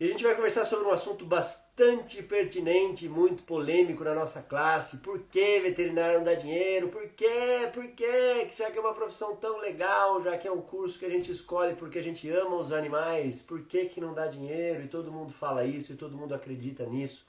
E a gente vai conversar sobre um assunto bastante pertinente, muito polêmico na nossa classe. Por que veterinário não dá dinheiro? Por quê? Por quê? Que já que é uma profissão tão legal, já que é um curso que a gente escolhe porque a gente ama os animais, por que que não dá dinheiro? E todo mundo fala isso, e todo mundo acredita nisso.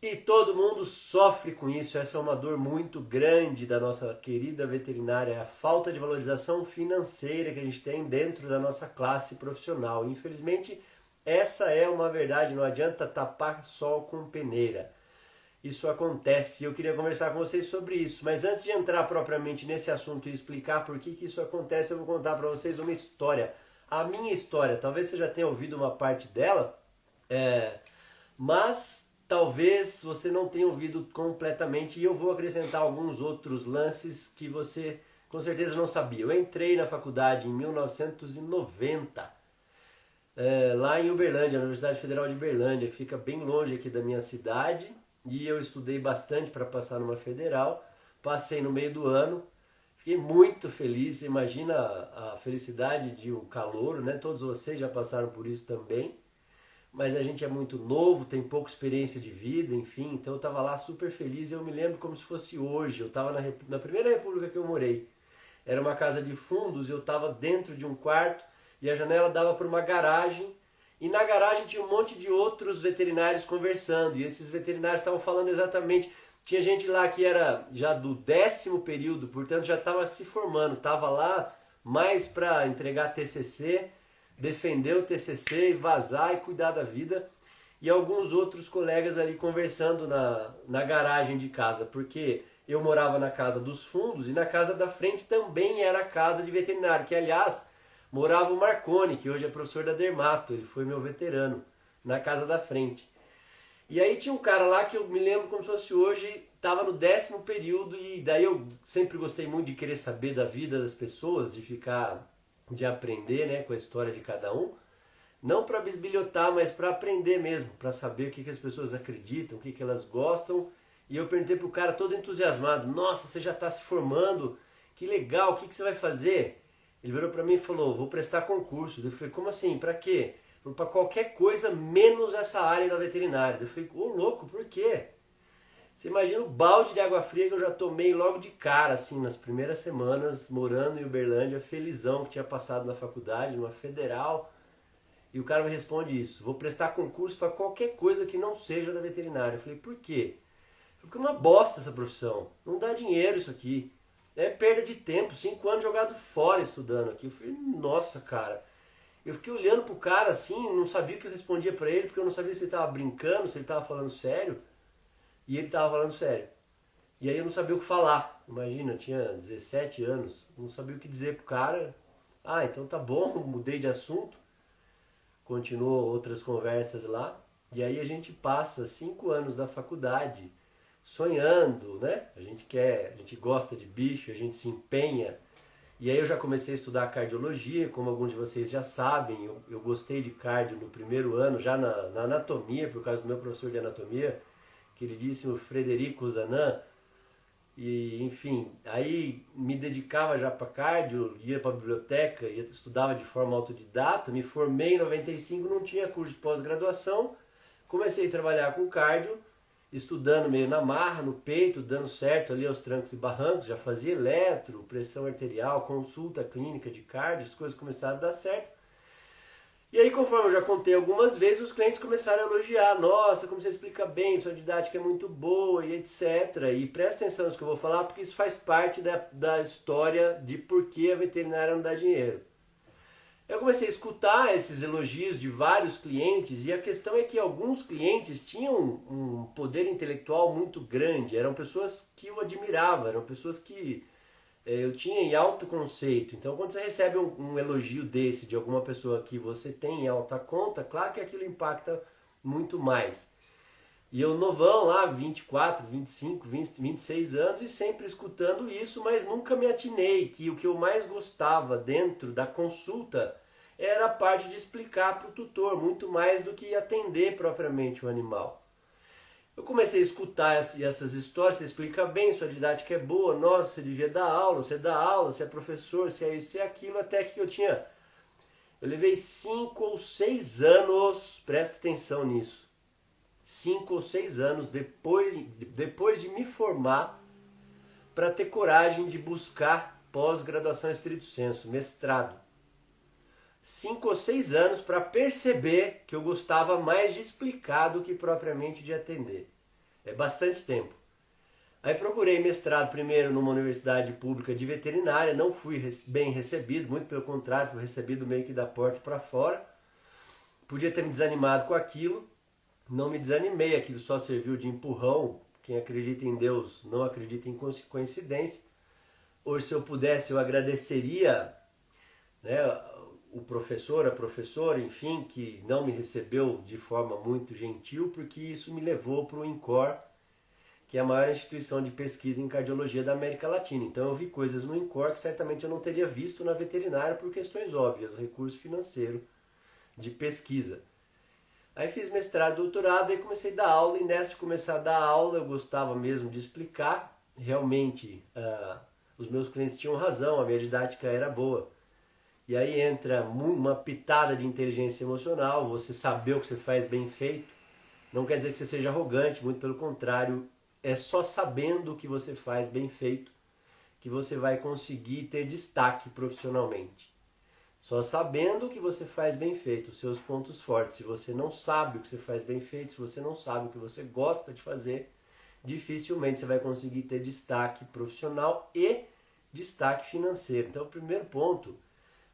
E todo mundo sofre com isso, essa é uma dor muito grande da nossa querida veterinária, a falta de valorização financeira que a gente tem dentro da nossa classe profissional. Infelizmente, essa é uma verdade, não adianta tapar sol com peneira. Isso acontece e eu queria conversar com vocês sobre isso. Mas antes de entrar propriamente nesse assunto e explicar por que isso acontece, eu vou contar para vocês uma história. A minha história, talvez você já tenha ouvido uma parte dela, mas talvez você não tenha ouvido completamente e eu vou acrescentar alguns outros lances que você com certeza não sabia. Eu entrei na faculdade em 1990, lá em Uberlândia, na Universidade Federal de Uberlândia, que fica bem longe aqui da minha cidade, e eu estudei bastante para passar numa federal. Passei no meio do ano, fiquei muito feliz. Imagina a felicidade de um calouro, né? Todos vocês já passaram por isso também, mas a gente é muito novo, tem pouca experiência de vida, enfim, então eu estava lá super feliz e eu me lembro como se fosse hoje. Eu estava na primeira república que eu morei, era uma casa de fundos e eu estava dentro de um quarto e a janela dava para uma garagem e na garagem tinha um monte de outros veterinários conversando e esses veterinários estavam falando exatamente, tinha gente lá que era já do 10º período, portanto já estava se formando, estava lá mais para entregar TCC, defender o TCC e vazar e cuidar da vida, e alguns outros colegas ali conversando na garagem de casa, porque eu morava na casa dos fundos e na casa da frente também era a casa de veterinário, que aliás morava o Marconi, que hoje é professor da Dermato, ele foi meu veterano, na casa da frente. E aí tinha um cara lá que eu me lembro como se fosse hoje, estava no 10º período e daí eu sempre gostei muito de querer saber da vida das pessoas, de aprender, né, com a história de cada um, não para bisbilhotar, mas para aprender mesmo, para saber o que as pessoas acreditam, o que elas gostam. E eu perguntei pro cara todo entusiasmado: nossa, você já está se formando, que legal, o que você vai fazer? Ele virou para mim e falou: vou prestar concurso. Eu falei: como assim, para quê? Para qualquer coisa menos essa área da veterinária. Eu falei: ô louco, por quê? Você imagina o balde de água fria que eu já tomei logo de cara, assim, nas primeiras semanas, morando em Uberlândia, felizão que tinha passado na faculdade, numa federal. E o cara me responde isso: vou prestar concurso para qualquer coisa que não seja da veterinária. Eu falei: por quê? Porque é uma bosta essa profissão. Não dá dinheiro isso aqui. É perda de tempo, 5 anos jogado fora estudando aqui. Eu falei: nossa, cara. Eu fiquei olhando pro cara assim, não sabia o que eu respondia para ele, porque eu não sabia se ele tava brincando, se ele tava falando sério. E ele tava falando sério. E aí eu não sabia o que falar. Imagina, eu tinha 17 anos, não sabia o que dizer pro cara. Ah, então tá bom, mudei de assunto. Continuou outras conversas lá. E aí a gente passa 5 anos da faculdade sonhando, né? A gente gosta de bicho, a gente se empenha. E aí eu já comecei a estudar cardiologia, como alguns de vocês já sabem. Eu gostei de cardio no primeiro ano, já na anatomia, por causa do meu professor de anatomia, queridíssimo Frederico Zanan. E enfim, aí me dedicava já para cardio, ia para a biblioteca, estudava de forma autodidata, me formei em 95, não tinha curso de pós-graduação, comecei a trabalhar com cardio, estudando meio na marra, no peito, dando certo ali aos trancos e barrancos, já fazia eletro, pressão arterial, consulta clínica de cardio, as coisas começaram a dar certo. E aí, conforme eu já contei algumas vezes, os clientes começaram a elogiar: nossa, como você explica bem, sua didática é muito boa e etc. E presta atenção nisso que eu vou falar, porque isso faz parte da história de por que a veterinária não dá dinheiro. Eu comecei a escutar esses elogios de vários clientes e a questão é que alguns clientes tinham um poder intelectual muito grande, eram pessoas que eu admirava, eram pessoas que eu tinha em alto conceito. Então quando você recebe um elogio desse de alguma pessoa que você tem em alta conta, claro que aquilo impacta muito mais. E eu novão lá, 24, 25, 20, 26 anos e sempre escutando isso, mas nunca me atinei que o que eu mais gostava dentro da consulta era a parte de explicar para o tutor, muito mais do que atender propriamente o animal. Eu comecei a escutar essas histórias: você explica bem, sua didática é boa, nossa, você devia dar aula, você dá aula, você é professor, você é isso e aquilo, até que eu tinha Eu levei 5 ou 6 anos, presta atenção nisso, 5 ou 6 anos depois de me formar para ter coragem de buscar pós-graduação estrito sensu, mestrado. 5 ou 6 anos para perceber que eu gostava mais de explicar do que propriamente de atender. É bastante tempo. Aí procurei mestrado primeiro numa universidade pública de veterinária, não fui bem recebido, muito pelo contrário, fui recebido meio que da porta para fora. Podia ter me desanimado com aquilo, não me desanimei, aquilo só serviu de empurrão. Quem acredita em Deus não acredita em coincidência. Hoje, se eu pudesse, eu agradeceria, né, o professor, a professora, enfim, que não me recebeu de forma muito gentil, porque isso me levou para o INCOR, que é a maior instituição de pesquisa em cardiologia da América Latina. Então eu vi coisas no INCOR que certamente eu não teria visto na veterinária por questões óbvias, recurso financeiro de pesquisa. Aí fiz mestrado, doutorado, e comecei a dar aula, e nessa de começar a dar aula eu gostava mesmo de explicar. Realmente os meus clientes tinham razão, a minha didática era boa. E aí entra uma pitada de inteligência emocional, você saber o que você faz bem feito. Não quer dizer que você seja arrogante, muito pelo contrário. É só sabendo o que você faz bem feito que você vai conseguir ter destaque profissionalmente. Só sabendo o que você faz bem feito, os seus pontos fortes. Se você não sabe o que você faz bem feito, se você não sabe o que você gosta de fazer, dificilmente você vai conseguir ter destaque profissional e destaque financeiro. Então o primeiro ponto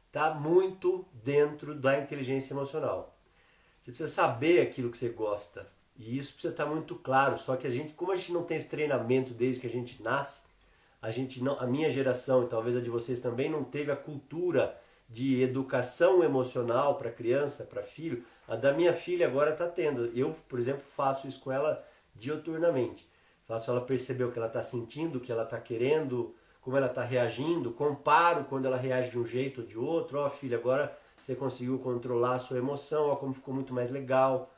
está muito dentro da inteligência emocional. Você precisa saber aquilo que você gosta. E isso precisa estar muito claro. Só que como a gente não tem esse treinamento desde que a gente nasce, a minha geração e talvez a de vocês também não teve a cultura de educação emocional para criança, para filho. A da minha filha agora está tendo. Eu, por exemplo, faço isso com ela dioturnamente. Faço ela perceber o que ela está sentindo, o que ela está querendo, como ela está reagindo. Comparo quando ela reage de um jeito ou de outro. Ó, filha, agora você conseguiu controlar a sua emoção, ó, como ficou muito mais legal.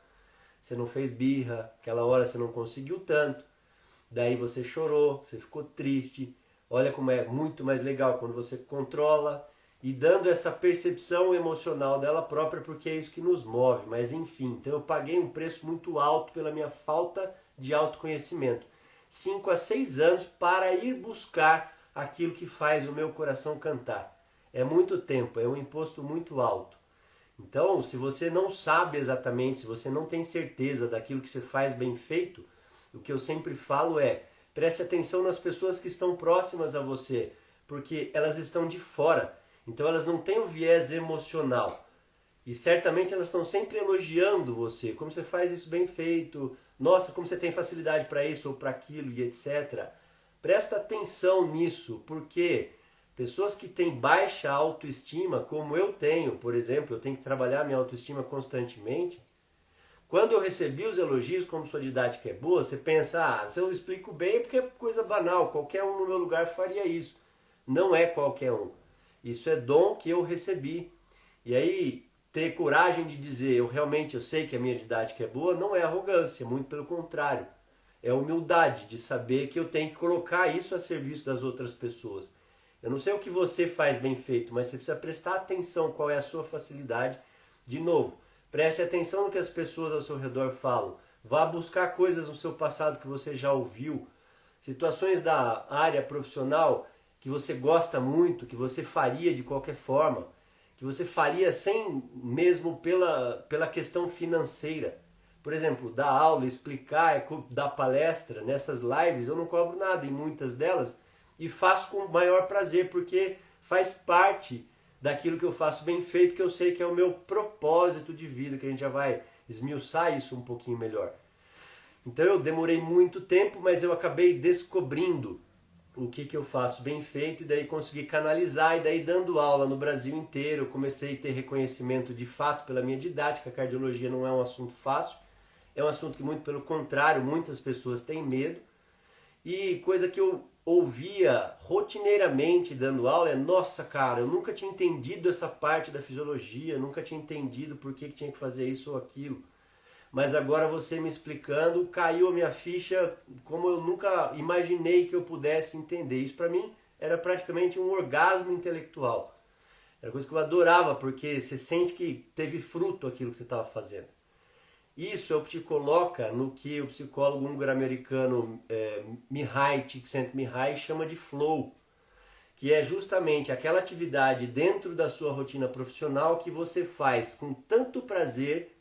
Você não fez birra, aquela hora você não conseguiu tanto. Daí você chorou, você ficou triste. Olha como é muito mais legal quando você controla e dando essa percepção emocional dela própria, porque é isso que nos move. Mas enfim, então eu paguei um preço muito alto pela minha falta de autoconhecimento. 5 a 6 anos para ir buscar aquilo que faz o meu coração cantar. É muito tempo, é um imposto muito alto. Então, se você não sabe exatamente, se você não tem certeza daquilo que você faz bem feito, o que eu sempre falo é, preste atenção nas pessoas que estão próximas a você, porque elas estão de fora, então elas não têm o viés emocional. E certamente elas estão sempre elogiando você, como você faz isso bem feito, nossa, como você tem facilidade para isso ou para aquilo e etc. Presta atenção nisso, porque pessoas que têm baixa autoestima, como eu tenho, por exemplo, eu tenho que trabalhar minha autoestima constantemente. Quando eu recebi os elogios, como sua didática é boa, você pensa, se eu explico bem é porque é coisa banal, qualquer um no meu lugar faria isso. Não é qualquer um. Isso é dom que eu recebi. E aí, ter coragem de dizer, eu sei que a minha didática é boa, não é arrogância, muito pelo contrário. É humildade de saber que eu tenho que colocar isso a serviço das outras pessoas. Eu não sei o que você faz bem feito, mas você precisa prestar atenção qual é a sua facilidade. De novo, preste atenção no que as pessoas ao seu redor falam. Vá buscar coisas no seu passado que você já ouviu. Situações da área profissional que você gosta muito, que você faria de qualquer forma, que você faria sem mesmo pela questão financeira. Por exemplo, dar aula, explicar, dar palestra, nessas lives eu não cobro nada em muitas delas, e faço com o maior prazer, porque faz parte daquilo que eu faço bem feito, que eu sei que é o meu propósito de vida, que a gente já vai esmiuçar isso um pouquinho melhor. Então eu demorei muito tempo, mas eu acabei descobrindo o que eu faço bem feito, e daí consegui canalizar, e daí dando aula no Brasil inteiro, eu comecei a ter reconhecimento de fato pela minha didática. A cardiologia não é um assunto fácil, é um assunto que, muito pelo contrário, muitas pessoas têm medo, e coisa que eu ouvia rotineiramente dando aula é, nossa cara, eu nunca tinha entendido essa parte da fisiologia, nunca tinha entendido por que tinha que fazer isso ou aquilo. Mas agora você me explicando, caiu a minha ficha como eu nunca imaginei que eu pudesse entender. Isso para mim era praticamente um orgasmo intelectual. Era coisa que eu adorava, porque você sente que teve fruto aquilo que você estava fazendo. Isso é o que te coloca no que o psicólogo húngaro-americano Mihaly Csikszentmihalyi chama de flow, que é justamente aquela atividade dentro da sua rotina profissional que você faz com tanto prazer,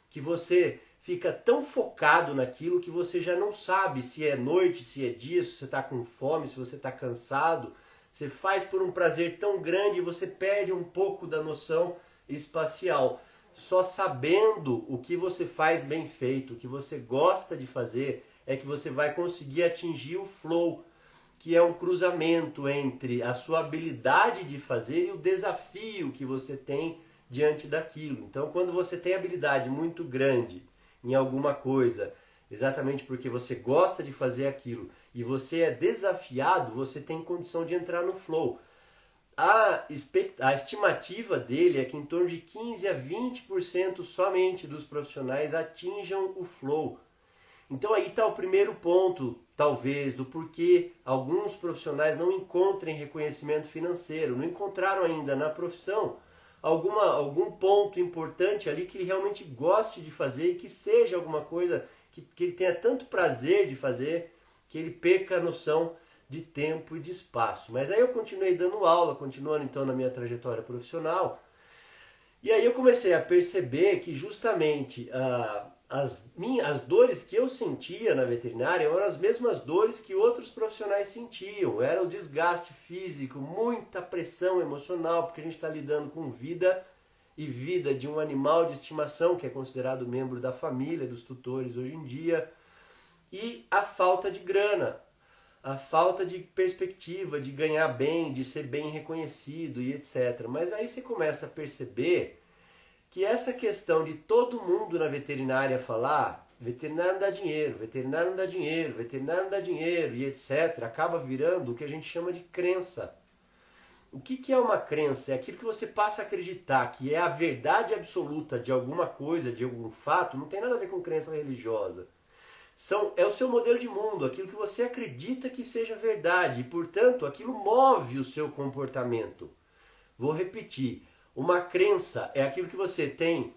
que você fica tão focado naquilo que você já não sabe se é noite, se é dia, se você está com fome, se você está cansado. Você faz por um prazer tão grande e você perde um pouco da noção espacial. Só sabendo o que você faz bem feito, o que você gosta de fazer, é que você vai conseguir atingir o flow, que é um cruzamento entre a sua habilidade de fazer e o desafio que você tem diante daquilo. Então, quando você tem habilidade muito grande em alguma coisa, exatamente porque você gosta de fazer aquilo e você é desafiado, você tem condição de entrar no flow. A estimativa dele é que em torno de 15 a 20% somente dos profissionais atinjam o flow. Então aí está o primeiro ponto, talvez, do porquê alguns profissionais não encontrem reconhecimento financeiro, não encontraram ainda na profissão algum ponto importante ali que ele realmente goste de fazer e que seja alguma coisa que ele tenha tanto prazer de fazer que ele perca a noção de tempo e de espaço. Mas aí eu continuei dando aula, continuando então na minha trajetória profissional, e aí eu comecei a perceber que justamente as dores que eu sentia na veterinária eram as mesmas dores que outros profissionais sentiam. Era o desgaste físico, muita pressão emocional, porque a gente está lidando com vida e vida de um animal de estimação que é considerado membro da família, dos tutores hoje em dia, e a falta de grana, a falta de perspectiva, de ganhar bem, de ser bem reconhecido e etc. Mas aí você começa a perceber que essa questão de todo mundo na veterinária falar veterinário não dá dinheiro, veterinário não dá dinheiro, veterinário não dá dinheiro e etc., acaba virando o que a gente chama de crença. O que é uma crença? É aquilo que você passa a acreditar que é a verdade absoluta de alguma coisa, de algum fato, não tem nada a ver com crença religiosa. É o seu modelo de mundo, aquilo que você acredita que seja verdade e, portanto, aquilo move o seu comportamento. Vou repetir. Uma crença é aquilo que você tem,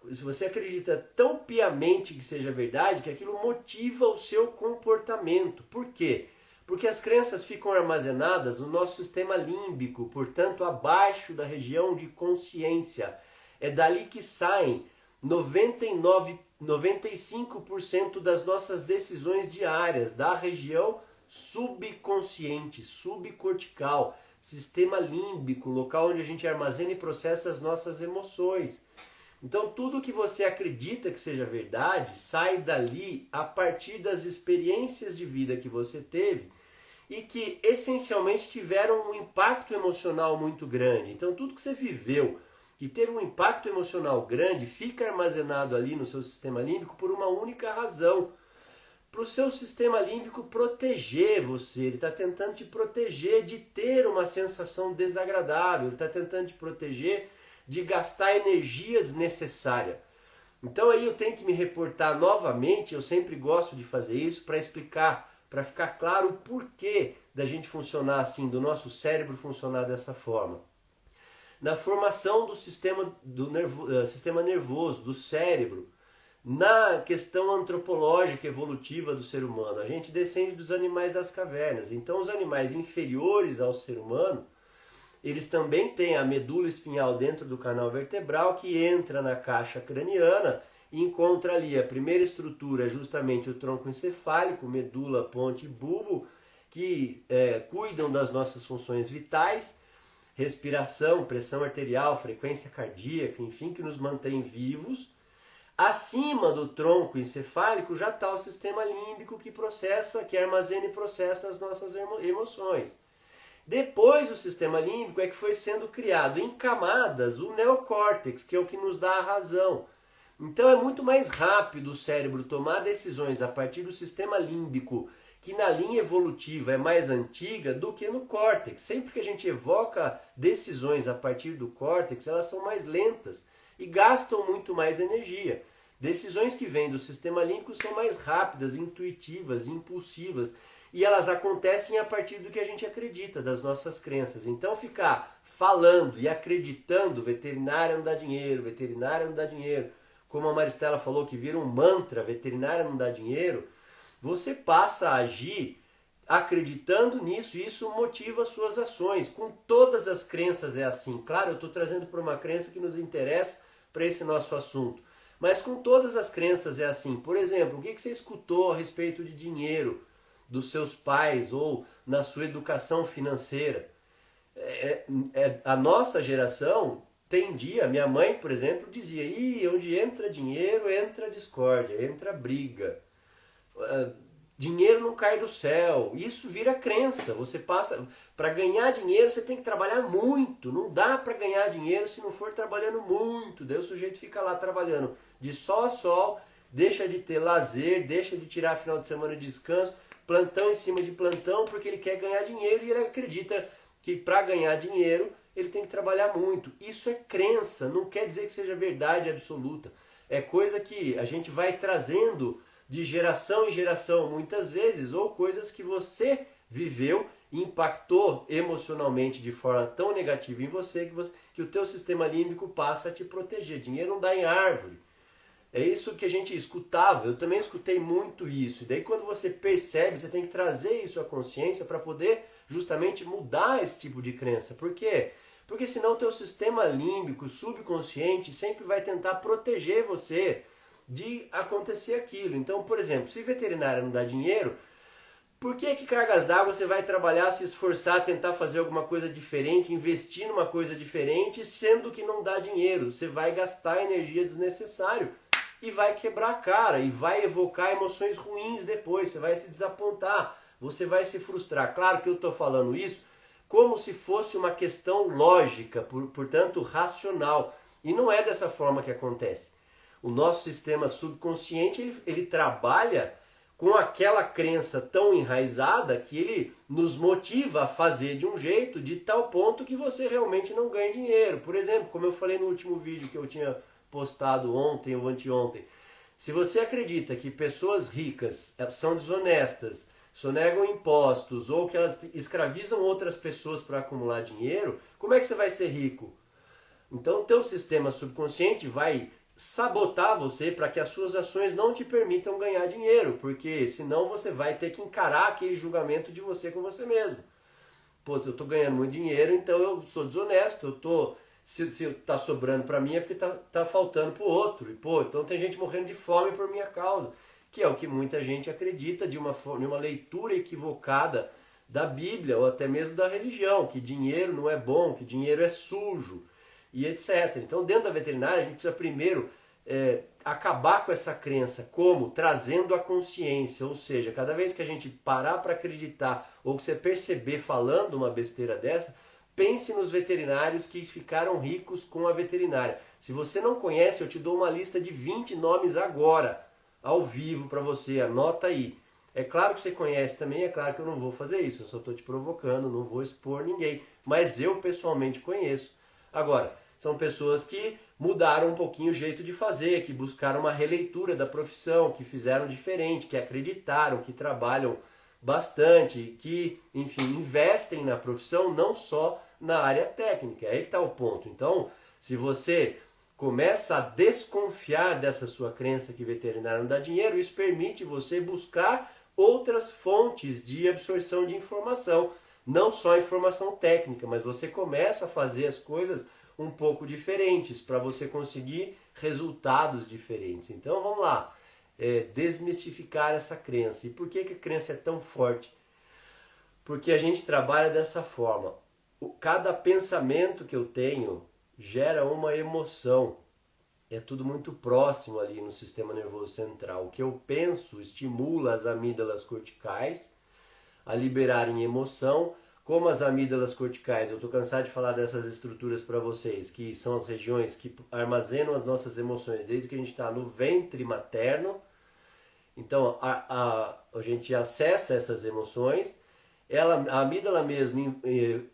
se você acredita tão piamente que seja verdade, que aquilo motiva o seu comportamento. Por quê? Porque as crenças ficam armazenadas no nosso sistema límbico, portanto, abaixo da região de consciência. É dali que saem 95% das nossas decisões diárias, da região subconsciente, subcortical, sistema límbico, local onde a gente armazena e processa as nossas emoções. Então tudo que você acredita que seja verdade sai dali a partir das experiências de vida que você teve e que essencialmente tiveram um impacto emocional muito grande. Então tudo que você viveu que teve um impacto emocional grande fica armazenado ali no seu sistema límbico por uma única razão. Para o seu sistema límbico proteger você, ele está tentando te proteger de ter uma sensação desagradável, ele está tentando te proteger de gastar energia desnecessária. Então aí eu tenho que me reportar novamente, eu sempre gosto de fazer isso para explicar, para ficar claro o porquê da gente funcionar assim, do nosso cérebro funcionar dessa forma. Na formação do sistema nervoso, do cérebro, na questão antropológica evolutiva do ser humano. A gente descende dos animais das cavernas. Então os animais inferiores ao ser humano, eles também têm a medula espinhal dentro do canal vertebral que entra na caixa craniana e encontra ali a primeira estrutura, justamente o tronco encefálico, medula, ponte e bulbo, que cuidam das nossas funções vitais, respiração, pressão arterial, frequência cardíaca, enfim, que nos mantém vivos. Acima do tronco encefálico já está o sistema límbico que processa, que armazena e processa as nossas emoções. Depois do sistema límbico é que foi sendo criado em camadas o neocórtex, que é o que nos dá a razão. Então é muito mais rápido o cérebro tomar decisões a partir do sistema límbico, que na linha evolutiva é mais antiga, do que no córtex. Sempre que a gente evoca decisões a partir do córtex, elas são mais lentas e gastam muito mais energia. Decisões que vêm do sistema límbico são mais rápidas, intuitivas, impulsivas, e elas acontecem a partir do que a gente acredita, das nossas crenças. Então ficar falando e acreditando, veterinária não dá dinheiro, veterinária não dá dinheiro, como a Maristela falou que vira um mantra, veterinária não dá dinheiro, você passa a agir acreditando nisso, e isso motiva as suas ações. Com todas as crenças é assim. Claro, eu estou trazendo para uma crença que nos interessa para esse nosso assunto. Mas com todas as crenças é assim. Por exemplo, o que você escutou a respeito de dinheiro dos seus pais ou na sua educação financeira? A nossa geração tendia, minha mãe, por exemplo, dizia: onde entra dinheiro, entra discórdia, entra briga. Dinheiro não cai do céu. Isso vira crença. Você passa, para ganhar dinheiro você tem que trabalhar muito. Não dá para ganhar dinheiro se não for trabalhando muito. Daí o sujeito fica lá trabalhando de sol a sol, deixa de ter lazer, deixa de tirar final de semana de descanso, plantão em cima de plantão, porque ele quer ganhar dinheiro e ele acredita que para ganhar dinheiro ele tem que trabalhar muito. Isso é crença, não quer dizer que seja verdade absoluta. É coisa que a gente vai trazendo de geração em geração muitas vezes, ou coisas que você viveu e impactou emocionalmente de forma tão negativa em você que o teu sistema límbico passa a te proteger. Dinheiro não dá em árvore. É isso que a gente escutava, eu também escutei muito isso. E daí quando você percebe, você tem que trazer isso à consciência para poder justamente mudar esse tipo de crença. Por quê? Porque senão o teu sistema límbico, subconsciente, sempre vai tentar proteger você de acontecer aquilo. Então, por exemplo, se veterinária não dá dinheiro, por que cargas d'água você vai trabalhar, se esforçar, tentar fazer alguma coisa diferente, investir numa coisa diferente, sendo que não dá dinheiro? Você vai gastar energia desnecessário e vai quebrar a cara e vai evocar emoções ruins depois, você vai se desapontar, você vai se frustrar. Claro que eu estou falando isso como se fosse uma questão lógica, portanto racional, e não é dessa forma que acontece. O nosso sistema subconsciente ele trabalha com aquela crença tão enraizada que ele nos motiva a fazer de um jeito, de tal ponto que você realmente não ganha dinheiro. Por exemplo, como eu falei no último vídeo que eu tinha postado ontem ou anteontem, se você acredita que pessoas ricas são desonestas, sonegam impostos ou que elas escravizam outras pessoas para acumular dinheiro, como é que você vai ser rico? Então o teu sistema subconsciente vai sabotar você para que as suas ações não te permitam ganhar dinheiro, porque senão você vai ter que encarar aquele julgamento de você com você mesmo. Pô, se eu estou ganhando muito dinheiro, então eu sou desonesto, se está sobrando para mim é porque tá faltando para o outro. E, pô, então tem gente morrendo de fome por minha causa, que é o que muita gente acredita de uma leitura equivocada da Bíblia ou até mesmo da religião, que dinheiro não é bom, que dinheiro é sujo e etc. Então, dentro da veterinária, a gente precisa primeiro acabar com essa crença. Como? Trazendo a consciência. Ou seja, cada vez que a gente parar para acreditar ou que você perceber falando uma besteira dessa, pense nos veterinários que ficaram ricos com a veterinária. Se você não conhece, eu te dou uma lista de 20 nomes agora, ao vivo para você. Anota aí. É claro que você conhece também, é claro que eu não vou fazer isso. Eu só estou te provocando, não vou expor ninguém. Mas eu pessoalmente conheço. Agora, são pessoas que mudaram um pouquinho o jeito de fazer, que buscaram uma releitura da profissão, que fizeram diferente, que acreditaram, que trabalham bastante, que, enfim, investem na profissão, não só na área técnica. Aí que está o ponto. Então, se você começa a desconfiar dessa sua crença que veterinário não dá dinheiro, isso permite você buscar outras fontes de absorção de informação. Não só informação técnica, mas você começa a fazer as coisas um pouco diferentes para você conseguir resultados diferentes. Então vamos lá, desmistificar essa crença. E por que a crença é tão forte? Porque a gente trabalha dessa forma. Cada pensamento que eu tenho gera uma emoção. É tudo muito próximo ali no sistema nervoso central. O que eu penso estimula as amígdalas corticais a liberarem emoção. Como as amígdalas corticais, eu estou cansado de falar dessas estruturas para vocês, que são as regiões que armazenam as nossas emoções desde que a gente está no ventre materno. Então a gente acessa essas emoções, a amígdala mesmo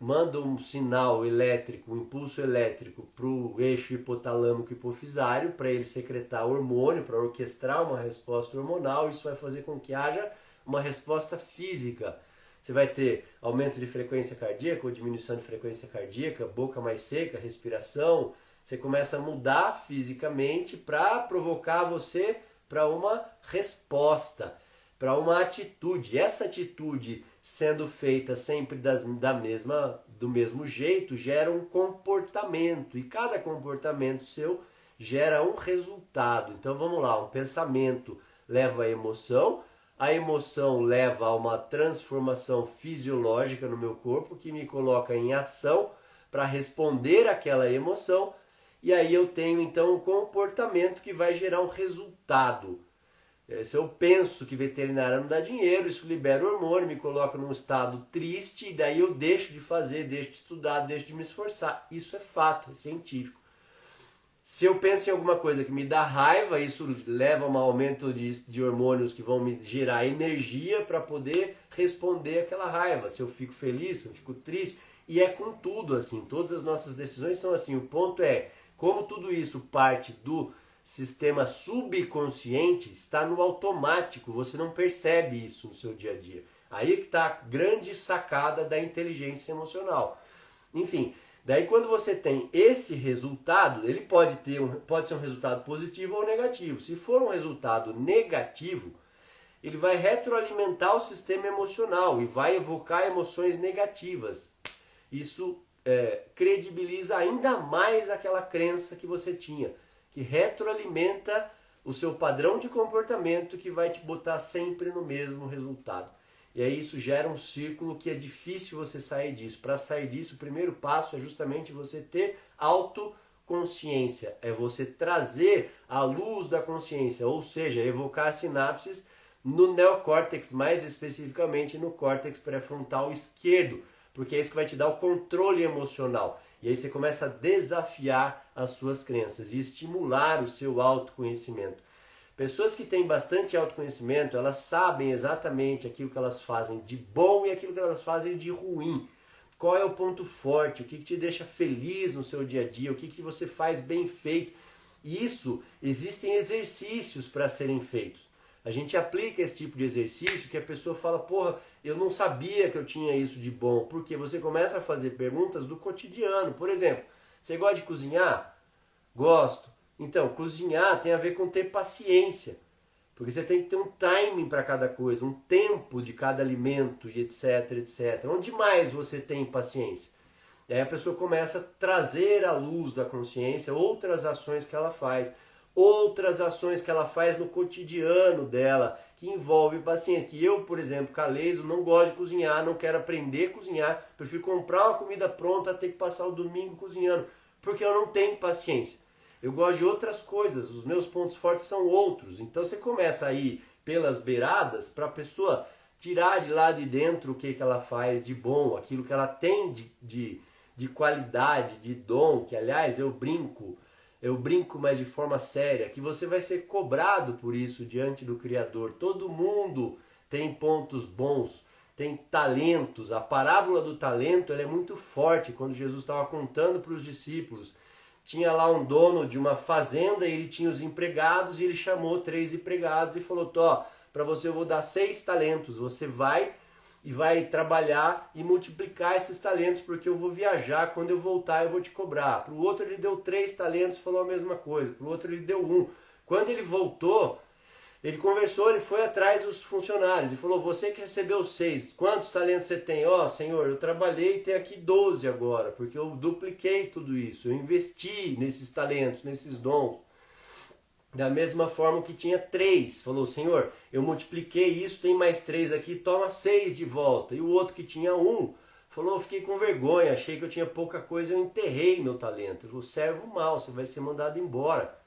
manda um sinal elétrico, um impulso elétrico para o eixo hipotalâmico hipofisário, para ele secretar hormônio, para orquestrar uma resposta hormonal. Isso vai fazer com que haja uma resposta física. você vai ter aumento de frequência cardíaca ou diminuição de frequência cardíaca, boca mais seca, respiração. Você começa a mudar fisicamente para provocar você para uma resposta, para uma atitude. Essa atitude sendo feita sempre do mesmo jeito gera um comportamento, e cada comportamento seu gera um resultado. Então vamos lá, um pensamento leva a emoção leva a uma transformação fisiológica no meu corpo que me coloca em ação para responder àquela emoção, e aí eu tenho então um comportamento que vai gerar um resultado. Se eu penso que veterinária não dá dinheiro, isso libera hormônio, me coloca num estado triste, e daí eu deixo de fazer, deixo de estudar, deixo de me esforçar. Isso é fato, é científico. Se eu penso em alguma coisa que me dá raiva, isso leva a um aumento de hormônios que vão me gerar energia para poder responder àquela raiva. Se eu fico feliz, se eu fico triste, e é com tudo assim, todas as nossas decisões são assim. O ponto é, como tudo isso parte do sistema subconsciente, está no automático, você não percebe isso no seu dia a dia. Aí que está a grande sacada da inteligência emocional. Enfim, daí quando você tem esse resultado, ele pode ser um resultado positivo ou negativo. Se for um resultado negativo, ele vai retroalimentar o sistema emocional e vai evocar emoções negativas. Isso credibiliza ainda mais aquela crença que você tinha, que retroalimenta o seu padrão de comportamento que vai te botar sempre no mesmo resultado. E aí isso gera um círculo que é difícil você sair disso. Para sair disso, o primeiro passo é justamente você ter autoconsciência. É você trazer a luz da consciência, ou seja, evocar sinapses no neocórtex, mais especificamente no córtex pré-frontal esquerdo, porque é isso que vai te dar o controle emocional. E aí você começa a desafiar as suas crenças e estimular o seu autoconhecimento. Pessoas que têm bastante autoconhecimento, elas sabem exatamente aquilo que elas fazem de bom e aquilo que elas fazem de ruim. Qual é o ponto forte, o que te deixa feliz no seu dia a dia, o que você faz bem feito. E isso, existem exercícios para serem feitos. A gente aplica esse tipo de exercício que a pessoa fala, porra, eu não sabia que eu tinha isso de bom. Porque você começa a fazer perguntas do cotidiano. Por exemplo, você gosta de cozinhar? Gosto. Então, cozinhar tem a ver com ter paciência, porque você tem que ter um timing para cada coisa, um tempo de cada alimento e etc, etc. Onde mais você tem paciência? E aí a pessoa começa a trazer à luz da consciência outras ações que ela faz no cotidiano dela, que envolve paciência. Que eu, por exemplo, Caleso, não gosto de cozinhar, não quero aprender a cozinhar, prefiro comprar uma comida pronta, ter que passar o domingo cozinhando, porque eu não tenho paciência. Eu gosto de outras coisas, os meus pontos fortes são outros. Então você começa a ir pelas beiradas para a pessoa tirar de lá de dentro o que ela faz de bom, aquilo que ela tem de qualidade, de dom, que aliás eu brinco, mas de forma séria, que você vai ser cobrado por isso diante do Criador. Todo mundo tem pontos bons, tem talentos. A parábola do talento ela é muito forte quando Jesus estava contando para os discípulos. Tinha lá um dono de uma fazenda, ele tinha os empregados e ele chamou 3 empregados e falou, para você eu vou dar 6 talentos, você vai e vai trabalhar e multiplicar esses talentos porque eu vou viajar, quando eu voltar eu vou te cobrar. Para o outro ele deu 3 talentos, falou a mesma coisa, para o outro ele deu 1. Quando ele voltou, ele conversou, ele foi atrás dos funcionários e falou, você que recebeu 6, quantos talentos você tem? Senhor, eu trabalhei e tenho aqui 12 agora, porque eu dupliquei tudo isso, eu investi nesses talentos, nesses dons. Da mesma forma que tinha 3, falou, Senhor, eu multipliquei isso, tem mais 3 aqui, toma 6 de volta. E o outro que tinha 1, falou, eu fiquei com vergonha, achei que eu tinha pouca coisa, eu enterrei meu talento. Ele falou, servo mal, você vai ser mandado embora.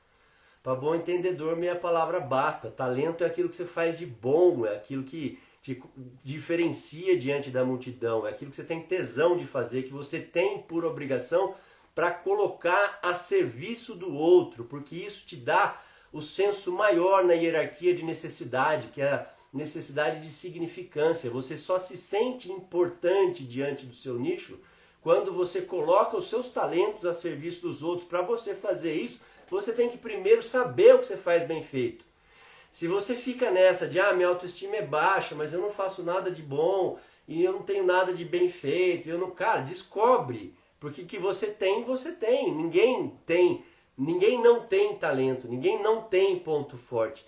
Para bom entendedor, minha palavra basta. Talento é aquilo que você faz de bom, é aquilo que te diferencia diante da multidão, é aquilo que você tem tesão de fazer, que você tem por obrigação para colocar a serviço do outro, porque isso te dá o senso maior na hierarquia de necessidade, que é a necessidade de significância. Você só se sente importante diante do seu nicho quando você coloca os seus talentos a serviço dos outros. Para você fazer isso, você tem que primeiro saber o que você faz bem feito. Se você fica nessa de minha autoestima é baixa, mas eu não faço nada de bom, e eu não tenho nada de bem feito, eu não, cara, descobre, porque que você tem, você tem. Ninguém não tem talento, ninguém não tem ponto forte.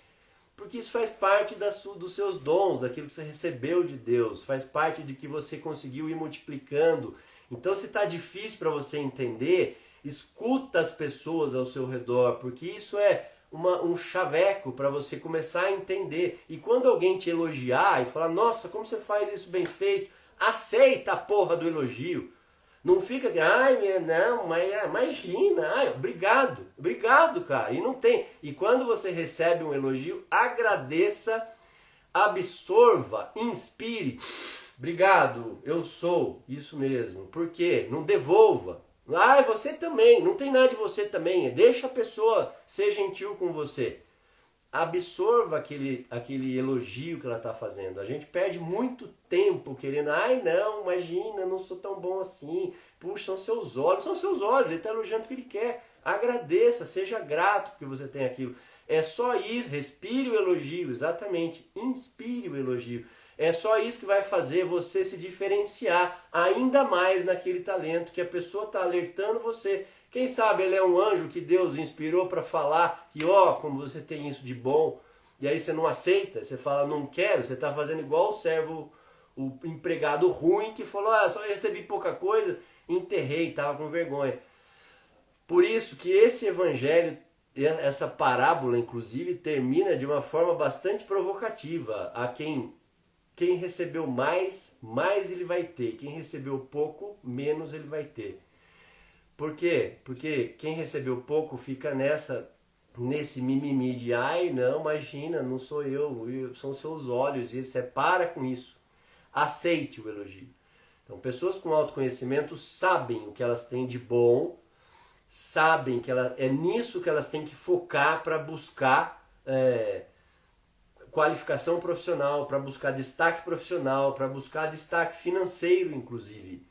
Porque isso faz parte dos seus dons, daquilo que você recebeu de Deus, faz parte de que você conseguiu ir multiplicando. Então, se está difícil para você entender, escuta as pessoas ao seu redor, porque isso é um chaveco para você começar a entender. E quando alguém te elogiar e falar, nossa, como você faz isso bem feito, aceita a porra do elogio. Não fica, ai, não, mas imagina, ai, obrigado, cara. E não tem. E quando você recebe um elogio, agradeça, absorva, inspire. Obrigado, eu sou, isso mesmo. Por quê? Não devolva. Ai, você também, não tem nada de você também. Deixa a pessoa ser gentil com você. Absorva aquele elogio que ela está fazendo. A gente perde muito tempo querendo, ai não, imagina, não sou tão bom assim. Puxa, são seus olhos, ele está elogiando o que ele quer. Agradeça, seja grato porque você tem aquilo. É só isso, respire o elogio, exatamente, inspire o elogio. É só isso que vai fazer você se diferenciar ainda mais naquele talento que a pessoa está alertando você. Quem sabe ele é um anjo que Deus inspirou para falar que, ó, como você tem isso de bom, e aí você não aceita, você fala, não quero, você está fazendo igual o servo, o empregado ruim que falou, só recebi pouca coisa, enterrei, estava com vergonha. Por isso que esse evangelho, essa parábola inclusive, termina de uma forma bastante provocativa. A quem recebeu mais ele vai ter. Quem recebeu pouco, menos ele vai ter. Por quê? Porque quem recebeu pouco fica nesse mimimi de ai, não, imagina, não sou eu, são seus olhos, e você para com isso. Aceite o elogio. Então, pessoas com autoconhecimento sabem o que elas têm de bom, sabem que é nisso que elas têm que focar para buscar qualificação profissional, para buscar destaque profissional, para buscar destaque financeiro, inclusive.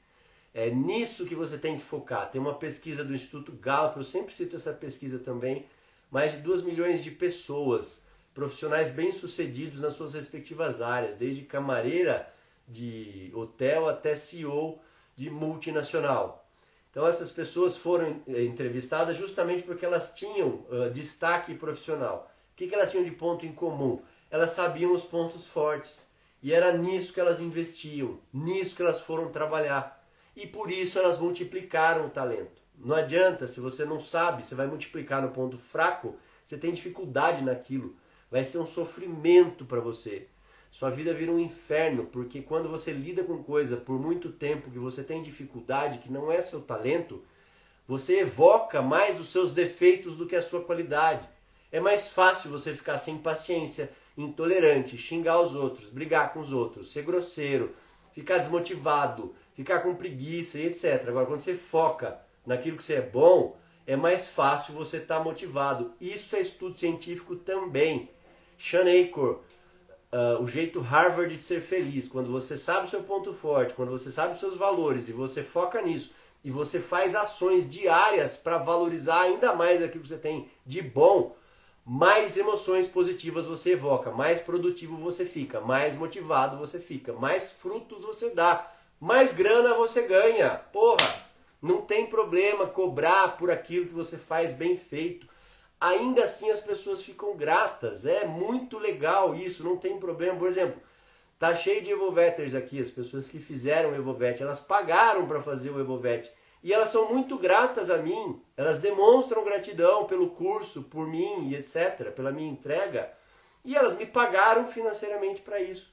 É nisso que você tem que focar. Tem uma pesquisa do Instituto Gallup, eu sempre cito essa pesquisa também, mais de 2 milhões de pessoas, profissionais bem-sucedidos nas suas respectivas áreas, desde camareira de hotel até CEO de multinacional. Então essas pessoas foram entrevistadas justamente porque elas tinham destaque profissional. O que elas tinham de ponto em comum? Elas sabiam os pontos fortes e era nisso que elas investiam, nisso que elas foram trabalhar. E por isso elas multiplicaram o talento. Não adianta, se você não sabe, você vai multiplicar no ponto fraco, você tem dificuldade naquilo. Vai ser um sofrimento para você. Sua vida vira um inferno, porque quando você lida com coisa por muito tempo que você tem dificuldade, que não é seu talento, você evoca mais os seus defeitos do que a sua qualidade. É mais fácil você ficar sem paciência, intolerante, xingar os outros, brigar com os outros, ser grosseiro, ficar desmotivado, ficar com preguiça e etc. Agora, quando você foca naquilo que você é bom, é mais fácil você estar motivado. Isso é estudo científico também. Sean Achor, o jeito Harvard de ser feliz. Quando você sabe o seu ponto forte, quando você sabe os seus valores e você foca nisso, e você faz ações diárias para valorizar ainda mais aquilo que você tem de bom, mais emoções positivas você evoca, mais produtivo você fica, mais motivado você fica, mais frutos você dá, mais grana você ganha. Porra, não tem problema cobrar por aquilo que você faz bem feito. Ainda assim as pessoas ficam gratas, é muito legal isso, não tem problema. Por exemplo, tá cheio de Evoveters aqui, as pessoas que fizeram o Evovet, elas pagaram para fazer o Evovet. E elas são muito gratas a mim, elas demonstram gratidão pelo curso, por mim e etc., pela minha entrega, e elas me pagaram financeiramente para isso.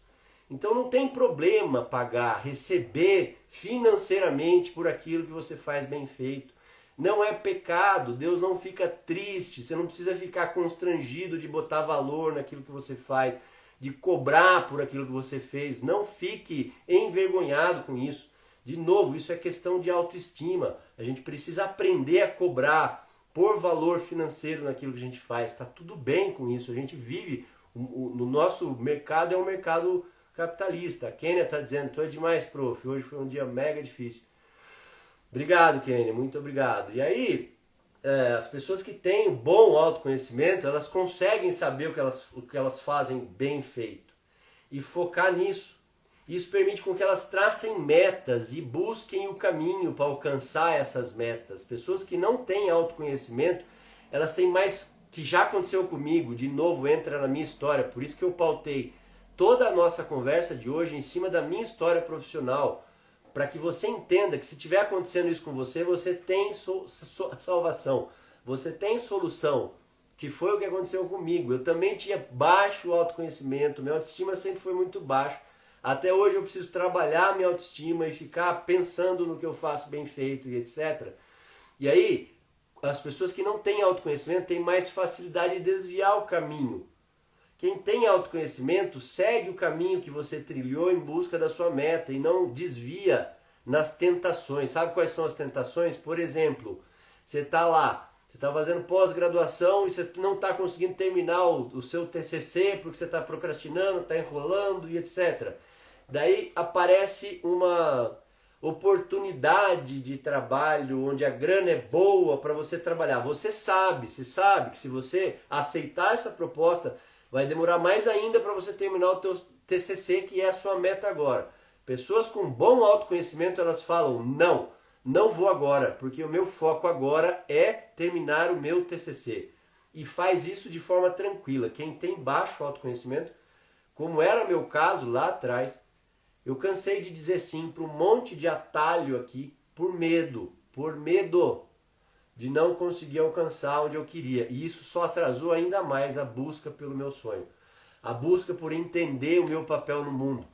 Então não tem problema pagar, receber financeiramente por aquilo que você faz bem feito. Não é pecado, Deus não fica triste, você não precisa ficar constrangido de botar valor naquilo que você faz, de cobrar por aquilo que você fez. Não fique envergonhado com isso. De novo, isso é questão de autoestima. A gente precisa aprender a cobrar por valor financeiro naquilo que a gente faz. Está tudo bem com isso. A gente vive, no nosso mercado é um mercado capitalista. A Kênia está dizendo, tu é demais, prof. Hoje foi um dia mega difícil. Obrigado, Kênia, muito obrigado. E aí, as pessoas que têm bom autoconhecimento, elas conseguem saber o que elas fazem bem feito e focar nisso. Isso permite com que elas tracem metas e busquem o caminho para alcançar essas metas. Pessoas que não têm autoconhecimento, elas têm mais, que já aconteceu comigo, de novo entra na minha história, por isso que eu pautei toda a nossa conversa de hoje em cima da minha história profissional, para que você entenda que se estiver acontecendo isso com você, você tem salvação, você tem solução, que foi o que aconteceu comigo. Eu também tinha baixo autoconhecimento, minha autoestima sempre foi muito baixa. Até hoje eu preciso trabalhar minha autoestima e ficar pensando no que eu faço bem feito e etc. E aí, as pessoas que não têm autoconhecimento têm mais facilidade de desviar o caminho. Quem tem autoconhecimento segue o caminho que você trilhou em busca da sua meta e não desvia nas tentações. Sabe quais são as tentações? Por exemplo, você está lá, você está fazendo pós-graduação e você não está conseguindo terminar o seu TCC porque você está procrastinando, está enrolando e etc. Daí aparece uma oportunidade de trabalho onde a grana é boa para você trabalhar. Você sabe que se você aceitar essa proposta, vai demorar mais ainda para você terminar o teu TCC, que é a sua meta agora. Pessoas com bom autoconhecimento, elas falam, não vou agora, porque o meu foco agora é terminar o meu TCC. E faz isso de forma tranquila. Quem tem baixo autoconhecimento, como era meu caso lá atrás, eu cansei de dizer sim para um monte de atalho aqui por medo de não conseguir alcançar onde eu queria. E isso só atrasou ainda mais a busca pelo meu sonho. A busca por entender o meu papel no mundo.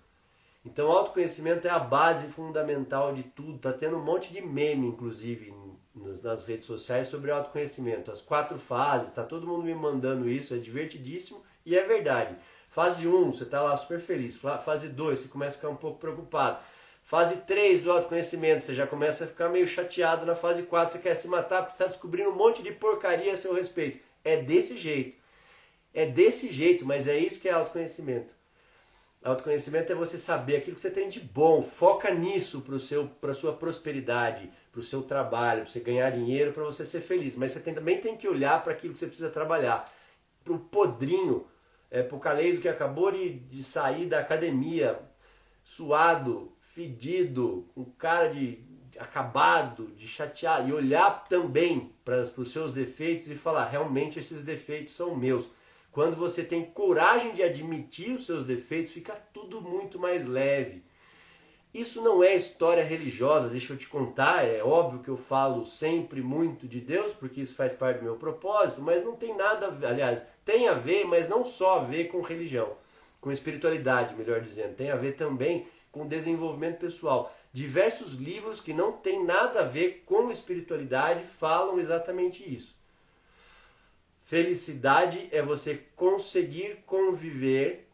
Então o autoconhecimento é a base fundamental de tudo. Tá tendo um monte de meme, inclusive, nas redes sociais sobre autoconhecimento. As 4 fases, tá todo mundo me mandando isso, é divertidíssimo e é verdade. Fase 1, você está lá super feliz. Fase 2, você começa a ficar um pouco preocupado. Fase 3 do autoconhecimento, você já começa a ficar meio chateado. Na fase 4, você quer se matar porque você está descobrindo um monte de porcaria a seu respeito. É desse jeito. É desse jeito, mas é isso que é autoconhecimento. Autoconhecimento é você saber aquilo que você tem de bom. Foca nisso para a sua prosperidade, para o seu trabalho, para você ganhar dinheiro, para você ser feliz. Mas você também tem que olhar para aquilo que você precisa trabalhar. Para o podrinho, para o Caleison que acabou de sair da academia, suado, fedido, com cara de acabado, de chateado, e olhar também para os seus defeitos e falar, realmente esses defeitos são meus. Quando você tem coragem de admitir os seus defeitos, fica tudo muito mais leve. Isso não é história religiosa, deixa eu te contar, é óbvio que eu falo sempre muito de Deus, porque isso faz parte do meu propósito, mas não tem nada, aliás, tem a ver, mas não só a ver com religião, com espiritualidade, melhor dizendo, tem a ver também com desenvolvimento pessoal. Diversos livros que não tem nada a ver com espiritualidade falam exatamente isso. Felicidade é você conseguir conviver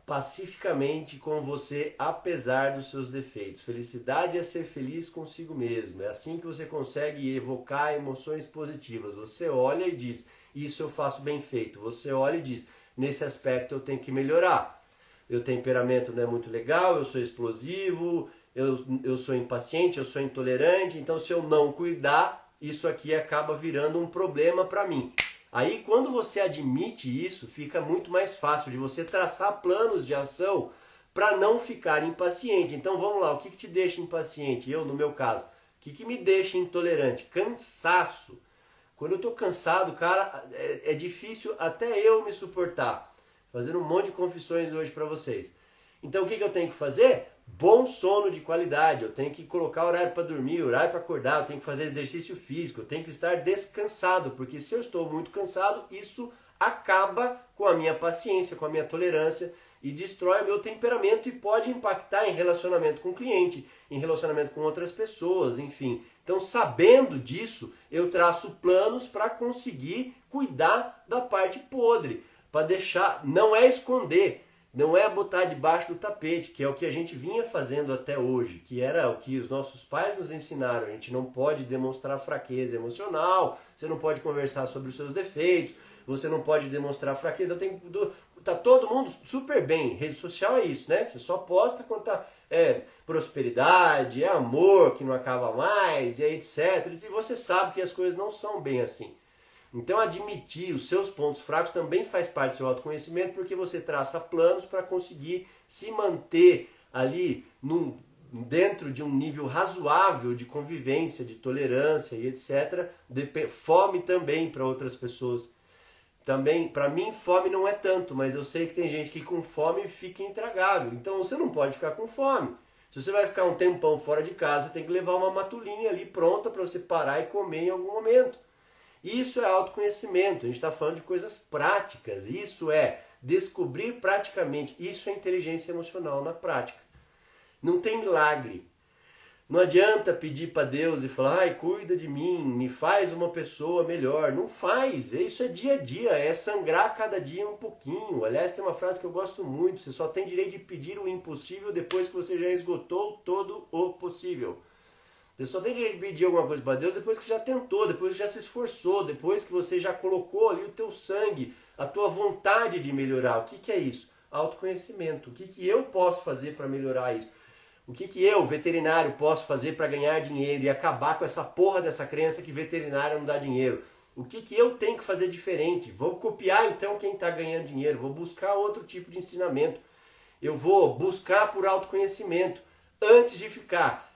pacificamente com você, apesar dos seus defeitos. Felicidade é ser feliz consigo mesmo. É assim que você consegue evocar emoções positivas. Você olha e diz, isso eu faço bem feito. Você olha e diz, nesse aspecto eu tenho que melhorar. Meu temperamento não é muito legal, eu sou explosivo, eu sou impaciente, eu sou intolerante. Então se eu não cuidar, isso aqui acaba virando um problema para mim. Aí quando você admite isso, fica muito mais fácil de você traçar planos de ação para não ficar impaciente. Então vamos lá, o que te deixa impaciente? Eu, no meu caso, o que me deixa intolerante? Cansaço. Quando eu estou cansado, cara, é difícil até eu me suportar. Fazendo um monte de confissões hoje para vocês. Então o que eu tenho que fazer? Bom sono de qualidade, eu tenho que colocar horário para dormir, horário para acordar, eu tenho que fazer exercício físico, eu tenho que estar descansado, porque se eu estou muito cansado, isso acaba com a minha paciência, com a minha tolerância e destrói o meu temperamento e pode impactar em relacionamento com o cliente, em relacionamento com outras pessoas, enfim. Então, sabendo disso, eu traço planos para conseguir cuidar da parte podre, para deixar, não é esconder, não é botar debaixo do tapete, que é o que a gente vinha fazendo até hoje, que era o que os nossos pais nos ensinaram. A gente não pode demonstrar fraqueza emocional, você não pode conversar sobre os seus defeitos, você não pode demonstrar fraqueza. Tá todo mundo super bem, rede social é isso, né? Você só posta quando tá prosperidade, é amor que não acaba mais, e aí etc. E você sabe que as coisas não são bem assim. Então admitir os seus pontos fracos também faz parte do seu autoconhecimento, porque você traça planos para conseguir se manter ali dentro de um nível razoável de convivência, de tolerância e etc. Fome também para outras pessoas. Também, para mim, fome não é tanto, mas eu sei que tem gente que com fome fica intragável. Então você não pode ficar com fome. Se você vai ficar um tempão fora de casa, tem que levar uma matulinha ali pronta para você parar e comer em algum momento. Isso é autoconhecimento, a gente está falando de coisas práticas. Isso é descobrir praticamente. Isso é inteligência emocional na prática. Não tem milagre. Não adianta pedir para Deus e falar, ai, cuida de mim, me faz uma pessoa melhor. Não faz, isso é dia a dia, é sangrar cada dia um pouquinho. Aliás, tem uma frase que eu gosto muito, você só tem direito de pedir o impossível depois que você já esgotou todo o possível. Você só tem direito de pedir alguma coisa para Deus depois que já tentou, depois que já se esforçou, depois que você já colocou ali o teu sangue, a tua vontade de melhorar. O que é isso? Autoconhecimento. O que eu posso fazer para melhorar isso? O que eu, veterinário, posso fazer para ganhar dinheiro e acabar com essa porra dessa crença que veterinário não dá dinheiro? O que eu tenho que fazer diferente? Vou copiar então quem está ganhando dinheiro, vou buscar outro tipo de ensinamento. Eu vou buscar por autoconhecimento antes de ficar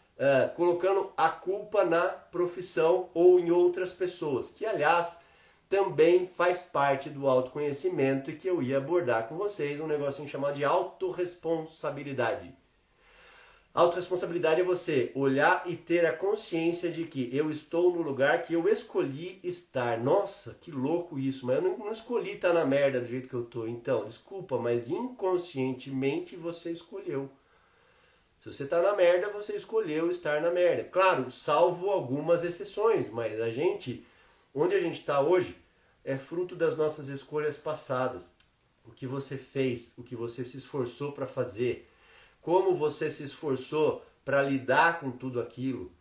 colocando a culpa na profissão ou em outras pessoas, que aliás também faz parte do autoconhecimento e que eu ia abordar com vocês um negocinho chamado de autorresponsabilidade. Autoresponsabilidade é você olhar e ter a consciência de que eu estou no lugar que eu escolhi estar. Nossa, que louco isso, mas eu não escolhi estar na merda do jeito que eu estou. Então, desculpa, mas inconscientemente você escolheu. Se você está na merda, você escolheu estar na merda. Claro, salvo algumas exceções, mas onde a gente está hoje, é fruto das nossas escolhas passadas. O que você fez, o que você se esforçou para fazer, como você se esforçou para lidar com tudo aquilo,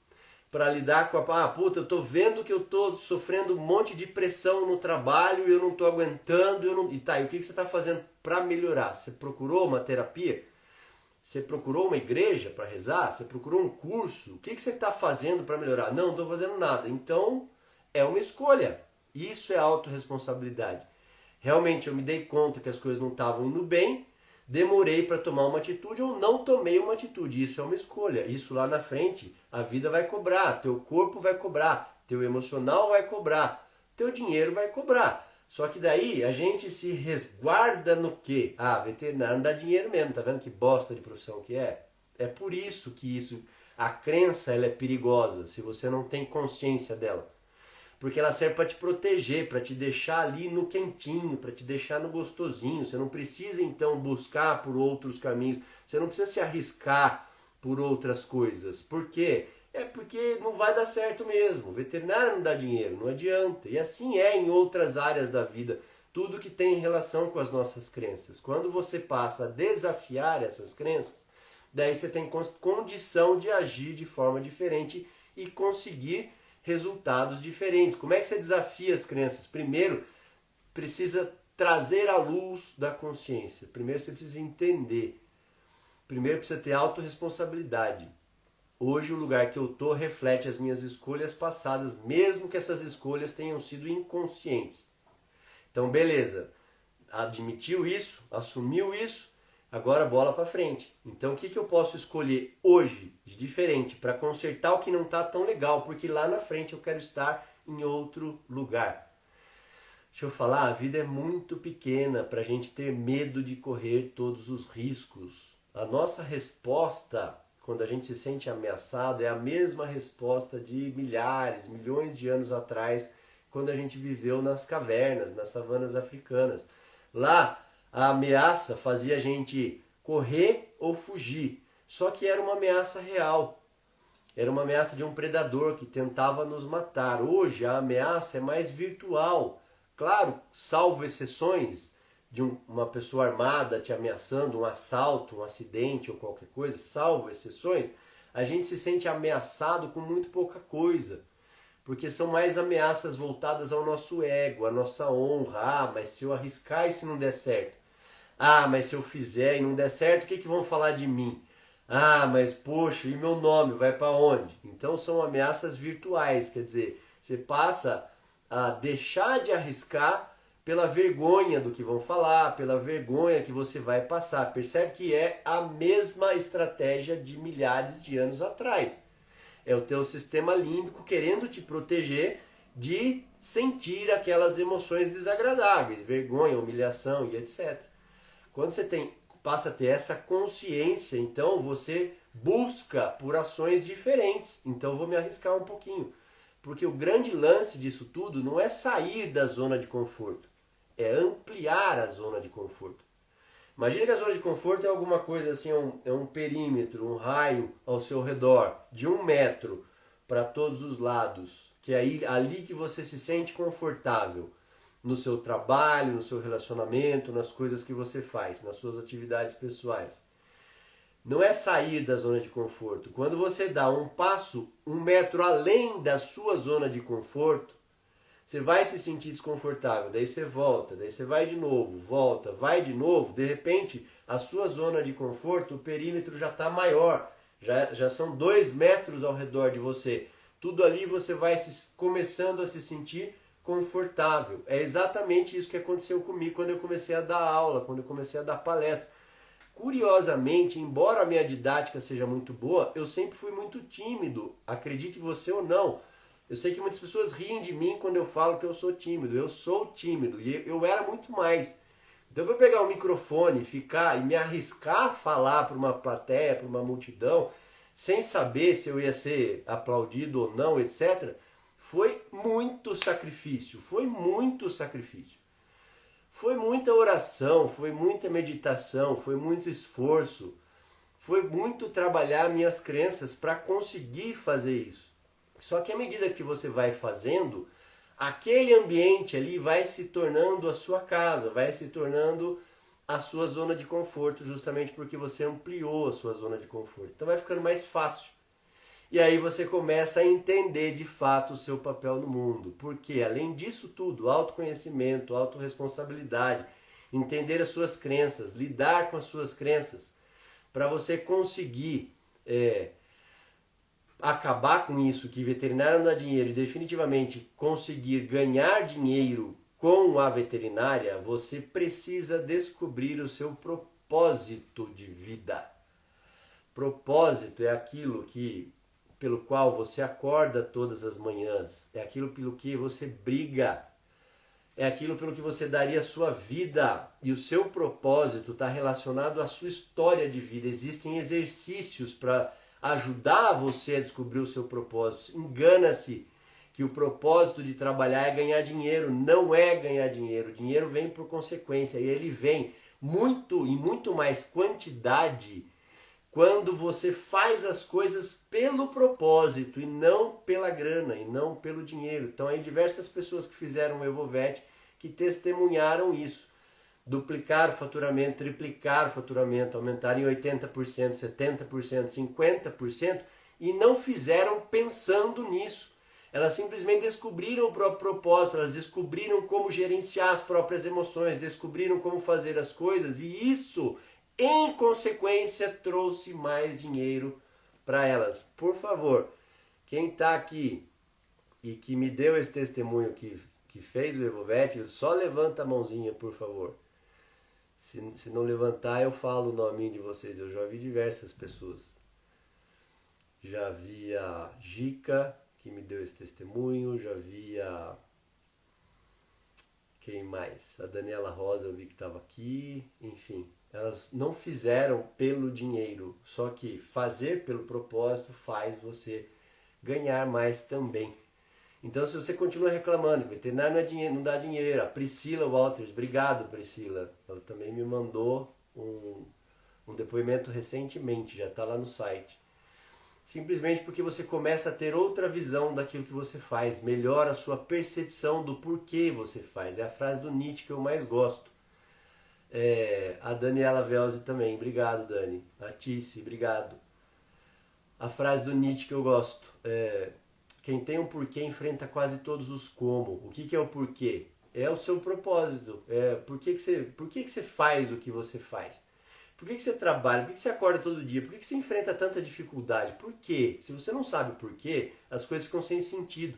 para lidar com puta, eu tô vendo que eu tô sofrendo um monte de pressão no trabalho e eu não tô aguentando, e o que você está fazendo para melhorar? Você procurou uma terapia? Você procurou uma igreja para rezar? Você procurou um curso? O que você está fazendo para melhorar? Não estou fazendo nada. Então, é uma escolha. Isso é autorresponsabilidade. Realmente, eu me dei conta que as coisas não estavam indo bem, demorei para tomar uma atitude ou não tomei uma atitude. Isso é uma escolha. Isso lá na frente, a vida vai cobrar, teu corpo vai cobrar, teu emocional vai cobrar, teu dinheiro vai cobrar. Só que daí a gente se resguarda no quê? Veterinário não dá dinheiro mesmo, tá vendo que bosta de profissão que é? É por isso que a crença ela é perigosa, se você não tem consciência dela. Porque ela serve para te proteger, para te deixar ali no quentinho, para te deixar no gostosinho. Você não precisa então buscar por outros caminhos, você não precisa se arriscar por outras coisas. Por quê? É porque não vai dar certo mesmo. O veterinário não dá dinheiro, não adianta. E assim é em outras áreas da vida. Tudo que tem relação com as nossas crenças. Quando você passa a desafiar essas crenças, daí você tem condição de agir de forma diferente e conseguir resultados diferentes. Como é que você desafia as crenças? Primeiro, precisa trazer à luz da consciência. Primeiro você precisa entender. Primeiro precisa ter autorresponsabilidade. Hoje o lugar que eu estou reflete as minhas escolhas passadas, mesmo que essas escolhas tenham sido inconscientes. Então beleza, admitiu isso, assumiu isso, agora bola para frente. Então o que eu posso escolher hoje de diferente para consertar o que não está tão legal? Porque lá na frente eu quero estar em outro lugar. Deixa eu falar, a vida é muito pequena para a gente ter medo de correr todos os riscos. A nossa resposta quando a gente se sente ameaçado, é a mesma resposta de milhares, milhões de anos atrás, quando a gente viveu nas cavernas, nas savanas africanas. Lá, a ameaça fazia a gente correr ou fugir, só que era uma ameaça real. Era uma ameaça de um predador que tentava nos matar. Hoje, a ameaça é mais virtual. Claro, salvo exceções, de uma pessoa armada te ameaçando, um assalto, um acidente ou qualquer coisa, salvo exceções, a gente se sente ameaçado com muito pouca coisa. Porque são mais ameaças voltadas ao nosso ego, à nossa honra. Mas se eu arriscar e se não der certo? Mas se eu fizer e não der certo, o que vão falar de mim? Mas poxa, e meu nome vai para onde? Então são ameaças virtuais, quer dizer, você passa a deixar de arriscar pela vergonha do que vão falar, pela vergonha que você vai passar. Percebe que é a mesma estratégia de milhares de anos atrás. É o teu sistema límbico querendo te proteger de sentir aquelas emoções desagradáveis, vergonha, humilhação e etc. Quando você passa a ter essa consciência, então você busca por ações diferentes. Então eu vou me arriscar um pouquinho. Porque o grande lance disso tudo não é sair da zona de conforto, é ampliar a zona de conforto. Imagina que a zona de conforto é alguma coisa assim, é um perímetro, um raio ao seu redor de 1 metro para todos os lados, que é ali que você se sente confortável no seu trabalho, no seu relacionamento, nas coisas que você faz, nas suas atividades pessoais. Não é sair da zona de conforto. Quando você dá um passo 1 metro além da sua zona de conforto, você vai se sentir desconfortável, daí você volta, daí você vai de novo, volta, vai de novo, de repente a sua zona de conforto, o perímetro já está maior, já são 2 metros ao redor de você. Tudo ali você vai começando a se sentir confortável. É exatamente isso que aconteceu comigo quando eu comecei a dar aula, quando eu comecei a dar palestra. Curiosamente, embora a minha didática seja muito boa, eu sempre fui muito tímido, acredite você ou não. Eu sei que muitas pessoas riem de mim quando eu falo que eu sou tímido. Eu sou tímido e eu era muito mais. Então, para eu pegar um microfone, ficar e me arriscar a falar para uma plateia, para uma multidão, sem saber se eu ia ser aplaudido ou não, etc., foi muito sacrifício. Foi muito sacrifício. Foi muita oração, foi muita meditação, foi muito esforço, foi muito trabalhar minhas crenças para conseguir fazer isso. Só que à medida que você vai fazendo, aquele ambiente ali vai se tornando a sua casa, vai se tornando a sua zona de conforto, justamente porque você ampliou a sua zona de conforto. Então vai ficando mais fácil. E aí você começa a entender de fato o seu papel no mundo. Porque além disso tudo, autoconhecimento, autorresponsabilidade, entender as suas crenças, lidar com as suas crenças, para você conseguir acabar com isso, que veterinário não dá dinheiro, e definitivamente conseguir ganhar dinheiro com a veterinária, você precisa descobrir o seu propósito de vida. Propósito é aquilo pelo qual você acorda todas as manhãs, é aquilo pelo que você briga, é aquilo pelo que você daria a sua vida, e o seu propósito está relacionado à sua história de vida. Existem exercícios para ajudar você a descobrir o seu propósito. Engana-se que o propósito de trabalhar é ganhar dinheiro. Não é ganhar dinheiro. O dinheiro vem por consequência, e ele vem em muito mais quantidade quando você faz as coisas pelo propósito e não pela grana, e não pelo dinheiro. Então, há diversas pessoas que fizeram o Evovet que testemunharam isso. Duplicar o faturamento, triplicar o faturamento, aumentar em 80%, 70%, 50% e não fizeram pensando nisso. Elas simplesmente descobriram o próprio propósito, elas descobriram como gerenciar as próprias emoções, descobriram como fazer as coisas, e isso, em consequência, trouxe mais dinheiro para elas. Por favor, quem está aqui e que me deu esse testemunho, que fez o Evovet, só levanta a mãozinha, por favor. Se não levantar, eu falo o nome de vocês. Eu já vi diversas pessoas. Já vi a Gica, que me deu esse testemunho. Já vi a... Quem mais? A Daniela Rosa, eu vi que estava aqui. Enfim, elas não fizeram pelo dinheiro. Só que fazer pelo propósito faz você ganhar mais também. Então, se você continua reclamando, veterinário não é dinheiro, não dá dinheiro. A Priscila Walters, obrigado, Priscila. Ela também me mandou um depoimento recentemente, já está lá no site. Simplesmente porque você começa a ter outra visão daquilo que você faz, melhora a sua percepção do porquê você faz. É a frase do Nietzsche que eu mais gosto. A Daniela Velze também, obrigado, Dani. A Tice, obrigado. A frase do Nietzsche que eu gosto quem tem um porquê enfrenta quase todos os como. O que é o porquê? É o seu propósito. Por que você faz o que você faz? Por que você trabalha? Por que você acorda todo dia? Por que você enfrenta tanta dificuldade? Por quê? Se você não sabe o porquê, as coisas ficam sem sentido.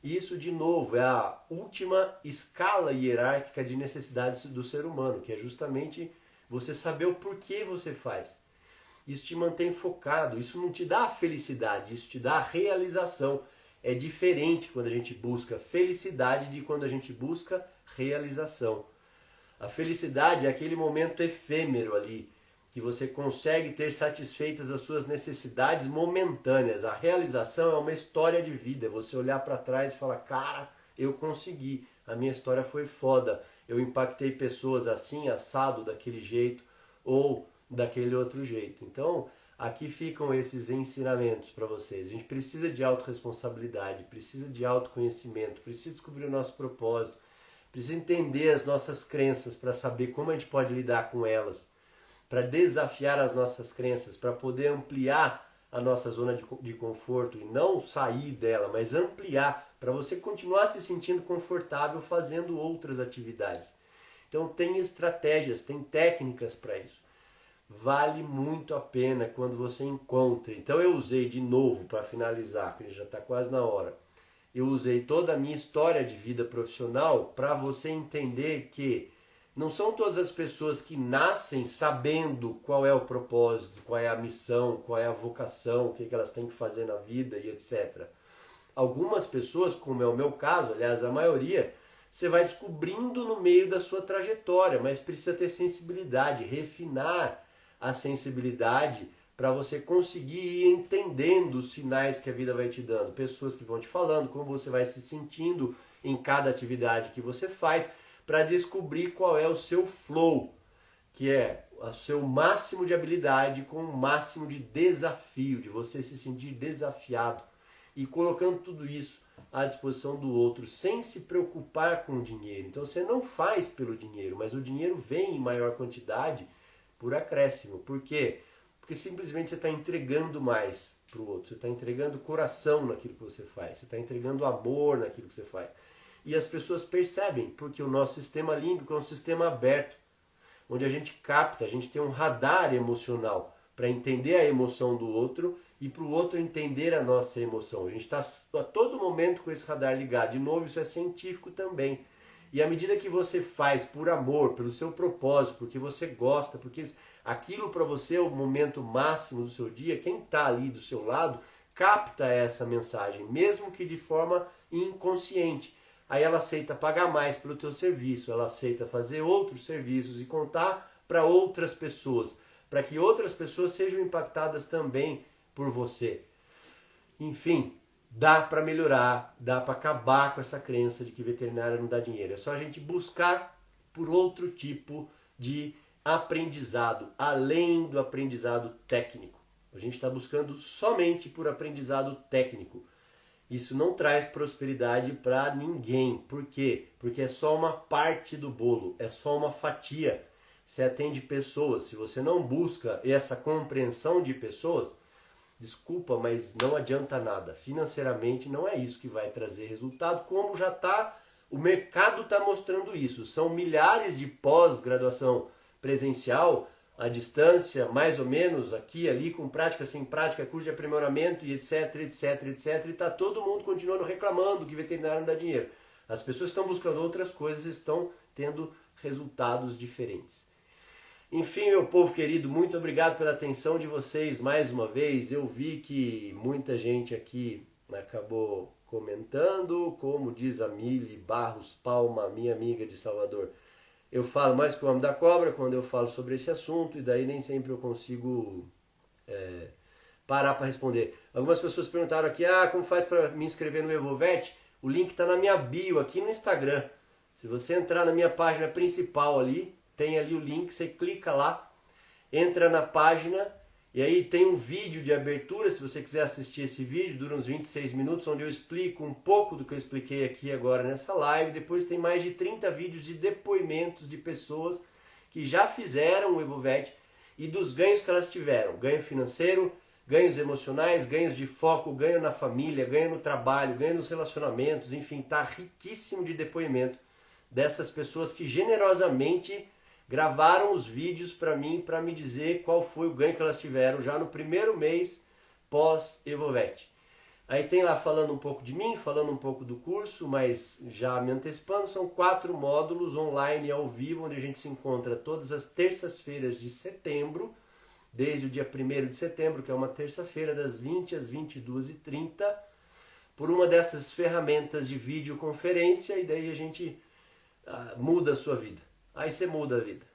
E isso, de novo, é a última escala hierárquica de necessidades do ser humano, que é justamente você saber o porquê você faz. Isso te mantém focado, isso não te dá felicidade, isso te dá realização. É diferente quando a gente busca felicidade de quando a gente busca realização. A felicidade é aquele momento efêmero ali, que você consegue ter satisfeitas as suas necessidades momentâneas. A realização é uma história de vida, é você olhar para trás e falar, cara, eu consegui, a minha história foi foda, eu impactei pessoas assim, assado, daquele jeito ou daquele outro jeito. Então, aqui ficam esses ensinamentos para vocês. A gente precisa de autorresponsabilidade, precisa de autoconhecimento, precisa descobrir o nosso propósito, precisa entender as nossas crenças para saber como a gente pode lidar com elas, para desafiar as nossas crenças, para poder ampliar a nossa zona de conforto e não sair dela, mas ampliar, para você continuar se sentindo confortável fazendo outras atividades. Então tem estratégias, tem técnicas para isso. Vale muito a pena quando você encontra. Então eu usei de novo, para finalizar, que já está quase na hora, eu usei toda a minha história de vida profissional para você entender que não são todas as pessoas que nascem sabendo qual é o propósito, qual é a missão, qual é a vocação, o que elas têm que fazer na vida e etc. Algumas pessoas, como é o meu caso, aliás a maioria, você vai descobrindo no meio da sua trajetória, mas precisa ter sensibilidade, refinar a sensibilidade para você conseguir ir entendendo os sinais que a vida vai te dando. Pessoas que vão te falando, como você vai se sentindo em cada atividade que você faz, para descobrir qual é o seu flow, que é o seu máximo de habilidade com o máximo de desafio, de você se sentir desafiado e colocando tudo isso à disposição do outro, sem se preocupar com o dinheiro. Então você não faz pelo dinheiro, mas o dinheiro vem em maior quantidade por acréscimo. Por quê? Porque simplesmente você está entregando mais para o outro, você está entregando coração naquilo que você faz, você está entregando amor naquilo que você faz. E as pessoas percebem, porque o nosso sistema límbico é um sistema aberto, onde a gente capta, a gente tem um radar emocional para entender a emoção do outro e para o outro entender a nossa emoção. A gente está a todo momento com esse radar ligado. De novo, isso é científico também. E à medida que você faz por amor, pelo seu propósito, porque você gosta, porque aquilo para você é o momento máximo do seu dia, quem está ali do seu lado capta essa mensagem, mesmo que de forma inconsciente. Aí ela aceita pagar mais pelo teu serviço, ela aceita fazer outros serviços e contar para outras pessoas, para que outras pessoas sejam impactadas também por você. Enfim, dá para melhorar, dá para acabar com essa crença de que veterinária não dá dinheiro. É só a gente buscar por outro tipo de aprendizado, além do aprendizado técnico. A gente está buscando somente por aprendizado técnico. Isso não traz prosperidade para ninguém. Por quê? Porque é só uma parte do bolo, é só uma fatia. Você atende pessoas. Se você não busca essa compreensão de pessoas, desculpa, mas não adianta nada. Financeiramente não é isso que vai trazer resultado, como já está, o mercado está mostrando isso. São milhares de pós-graduação presencial, à distância, mais ou menos, aqui, ali, com prática, sem prática, curso de aprimoramento e etc, etc, etc. E está todo mundo continuando reclamando que veterinário não dá dinheiro. As pessoas estão buscando outras coisas e estão tendo resultados diferentes. Enfim, meu povo querido, muito obrigado pela atenção de vocês mais uma vez. Eu vi que muita gente aqui acabou comentando, como diz a Mili Barros Palma, minha amiga de Salvador. Eu falo mais que o homem da cobra quando eu falo sobre esse assunto e daí nem sempre eu consigo parar para responder. Algumas pessoas perguntaram aqui, como faz para me inscrever no Evovet? O link está na minha bio aqui no Instagram. Se você entrar na minha página principal ali, tem ali o link, você clica lá, entra na página e aí tem um vídeo de abertura, se você quiser assistir esse vídeo, dura uns 26 minutos, onde eu explico um pouco do que eu expliquei aqui agora nessa live. Depois tem mais de 30 vídeos de depoimentos de pessoas que já fizeram o Evovet e dos ganhos que elas tiveram. Ganho financeiro, ganhos emocionais, ganhos de foco, ganho na família, ganho no trabalho, ganho nos relacionamentos, enfim, está riquíssimo de depoimento dessas pessoas que generosamente gravaram os vídeos para mim, para me dizer qual foi o ganho que elas tiveram já no primeiro mês pós-Evovet. Aí tem lá falando um pouco de mim, falando um pouco do curso, mas já me antecipando, são 4 módulos online ao vivo, onde a gente se encontra todas as terças-feiras de setembro, desde o dia 1º de setembro, que é uma terça-feira, das 20 às 22h30, por uma dessas ferramentas de videoconferência, e daí a gente muda a sua vida. Aí você muda a vida,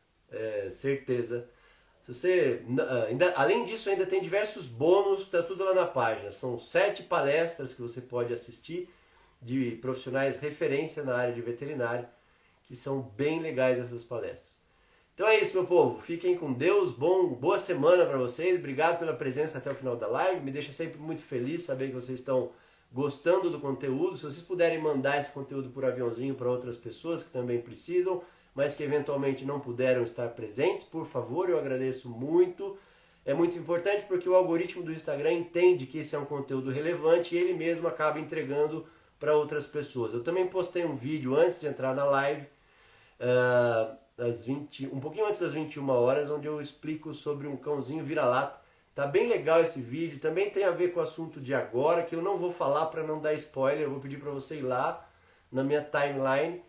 certeza. Se você, além disso, ainda tem diversos bônus, está tudo lá na página. São 7 palestras que você pode assistir de profissionais referência na área de veterinária, que são bem legais essas palestras. Então é isso, meu povo. Fiquem com Deus. Boa semana para vocês. Obrigado pela presença até o final da live. Me deixa sempre muito feliz saber que vocês estão gostando do conteúdo. Se vocês puderem mandar esse conteúdo por aviãozinho para outras pessoas que também precisam, mas que eventualmente não puderam estar presentes, por favor, eu agradeço muito. É muito importante porque o algoritmo do Instagram entende que esse é um conteúdo relevante e ele mesmo acaba entregando para outras pessoas. Eu também postei um vídeo antes de entrar na live, um pouquinho antes das 21 horas, onde eu explico sobre um cãozinho vira-lata. Tá bem legal esse vídeo, também tem a ver com o assunto de agora, que eu não vou falar para não dar spoiler, eu vou pedir para você ir lá na minha timeline.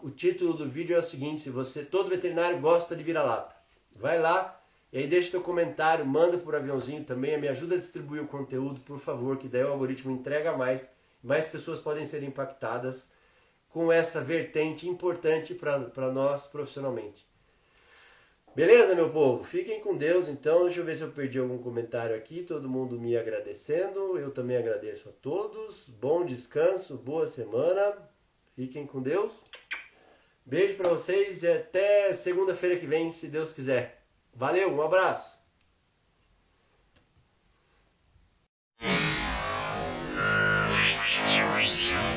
O título do vídeo é o seguinte: se todo veterinário gosta de vira-lata, vai lá e aí deixa teu comentário, manda por aviãozinho também, me ajuda a distribuir o conteúdo, por favor, que daí o algoritmo entrega mais pessoas podem ser impactadas com essa vertente importante para nós profissionalmente. Beleza, meu povo? Fiquem com Deus, então. Deixa eu ver se eu perdi algum comentário aqui, todo mundo me agradecendo, eu também agradeço a todos, bom descanso, boa semana. Fiquem com Deus. Beijo pra vocês e até segunda-feira que vem, se Deus quiser. Valeu, um abraço.